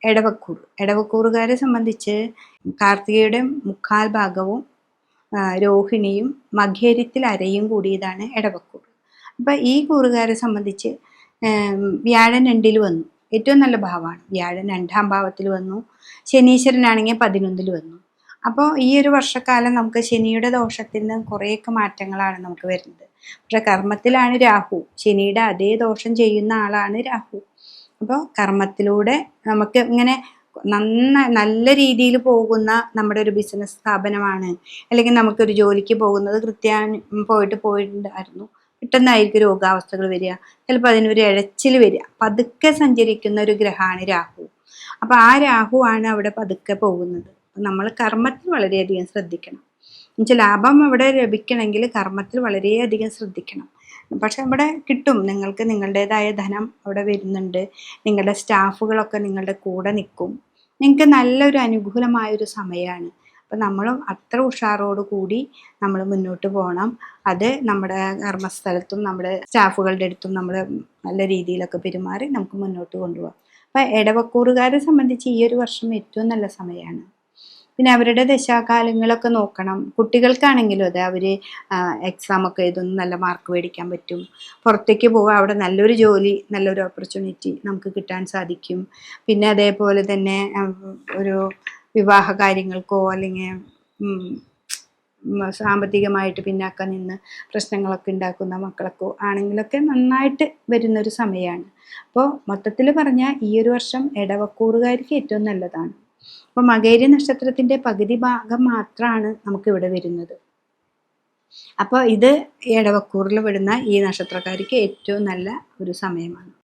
എടവക്കൂറുകാരെ സംബന്ധിച്ച് കാർത്തികയുടെ മുക്കാൽ ഭാഗവും രോഹിണിയും മകേരത്തിൽ അരയും കൂടിയതാണ് എടവക്കൂർ. അപ്പം ഈ കൂറുകാരെ സംബന്ധിച്ച് വ്യാഴൻ 2-ൽ വന്നു, ഏറ്റവും നല്ല ഭാവമാണ്. വ്യാഴൻ 2-ാം ഭാവത്തിൽ വന്നു, ശനീശ്വരനാണെങ്കിൽ 11-ൽ വന്നു. അപ്പോൾ ഈ ഒരു വർഷക്കാലം നമുക്ക് ശനിയുടെ ദോഷത്തിൽ നിന്ന് കുറേയൊക്കെ മാറ്റങ്ങളാണ് നമുക്ക് വരുന്നത്. പക്ഷെ കർമ്മത്തിലാണ് രാഹു, ശനിയുടെ അതേ ദോഷം ചെയ്യുന്ന ആളാണ് രാഹു. അപ്പോൾ കർമ്മത്തിലൂടെ നമുക്ക് ഇങ്ങനെ നല്ല രീതിയിൽ പോകുന്ന നമ്മുടെ ഒരു ബിസിനസ് സ്ഥാപനമാണ്, അല്ലെങ്കിൽ നമുക്കൊരു ജോലിക്ക് പോകുന്നത് പോയിട്ടുണ്ടായിരുന്നു, പെട്ടെന്നായിരിക്കും രോഗാവസ്ഥകൾ വരിക, ചിലപ്പോൾ അതിനൊരു ഇഴച്ചിൽ വരിക. പതുക്കെ സഞ്ചരിക്കുന്ന ഒരു ഗ്രഹമാണ് രാഹു. അപ്പോൾ ആ രാഹു ആണ് അവിടെ പതുക്കെ പോകുന്നത്. നമ്മൾ കർമ്മത്തിൽ വളരെയധികം ശ്രദ്ധിക്കണം. എന്നുവെച്ചാൽ ലാഭം അവിടെ ലഭിക്കണമെങ്കിൽ കർമ്മത്തിൽ വളരെയധികം ശ്രദ്ധിക്കണം. പക്ഷെ അവിടെ കിട്ടും, നിങ്ങൾക്ക് നിങ്ങളുടേതായ ധനം അവിടെ വരുന്നുണ്ട്, നിങ്ങളുടെ സ്റ്റാഫുകളൊക്കെ നിങ്ങളുടെ കൂടെ നിൽക്കും, നിങ്ങൾക്ക് നല്ലൊരു അനുകൂലമായൊരു സമയമാണ്. അപ്പം നമ്മളും അത്ര ഉഷാറോട് കൂടി നമ്മൾ മുന്നോട്ട് പോകണം. അത് നമ്മുടെ കർമ്മസ്ഥലത്തും നമ്മുടെ സ്റ്റാഫുകളുടെ അടുത്തും നമ്മൾ നല്ല രീതിയിലൊക്കെ പെരുമാറി നമുക്ക് മുന്നോട്ട് കൊണ്ടുപോകാം. അപ്പം എടവക്കൂറുകാരെ സംബന്ധിച്ച് ഈ ഒരു വർഷം ഏറ്റവും നല്ല സമയമാണ്. പിന്നെ അവരുടെ ദശാകാലങ്ങളൊക്കെ നോക്കണം. കുട്ടികൾക്കാണെങ്കിലും അതെ, അവർ എക്സാമൊക്കെ എഴുതുന്നു, നല്ല മാർക്ക് മേടിക്കാൻ പറ്റും, പുറത്തേക്ക് പോവുക, അവിടെ നല്ലൊരു ജോലി, നല്ലൊരു ഓപ്പർച്യൂണിറ്റി നമുക്ക് കിട്ടാൻ സാധിക്കും. പിന്നെ അതേപോലെ തന്നെ ഒരു വിവാഹ കാര്യങ്ങൾക്കോ അല്ലെങ്കിൽ സാമ്പത്തികമായിട്ട് പിന്നാക്കം നിന്ന് പ്രശ്നങ്ങളൊക്കെ ഉണ്ടാക്കുന്ന മക്കൾക്കോ ആണെങ്കിലൊക്കെ നന്നായിട്ട് വരുന്നൊരു സമയമാണ്. അപ്പോൾ മൊത്തത്തിൽ പറഞ്ഞാൽ ഈ ഒരു വർഷം എടവക്കൂറുകാർക്ക് ഏറ്റവും നല്ലതാണ്. അപ്പോൾ മകേരി നക്ഷത്രത്തിൻ്റെ പകുതി ഭാഗം മാത്രമാണ് നമുക്കിവിടെ വരുന്നത്. അപ്പോൾ ഇത് എടവക്കൂറിൽ വിടുന്ന ഈ നക്ഷത്രക്കാർക്ക് ഏറ്റവും നല്ല ഒരു സമയമാണ്.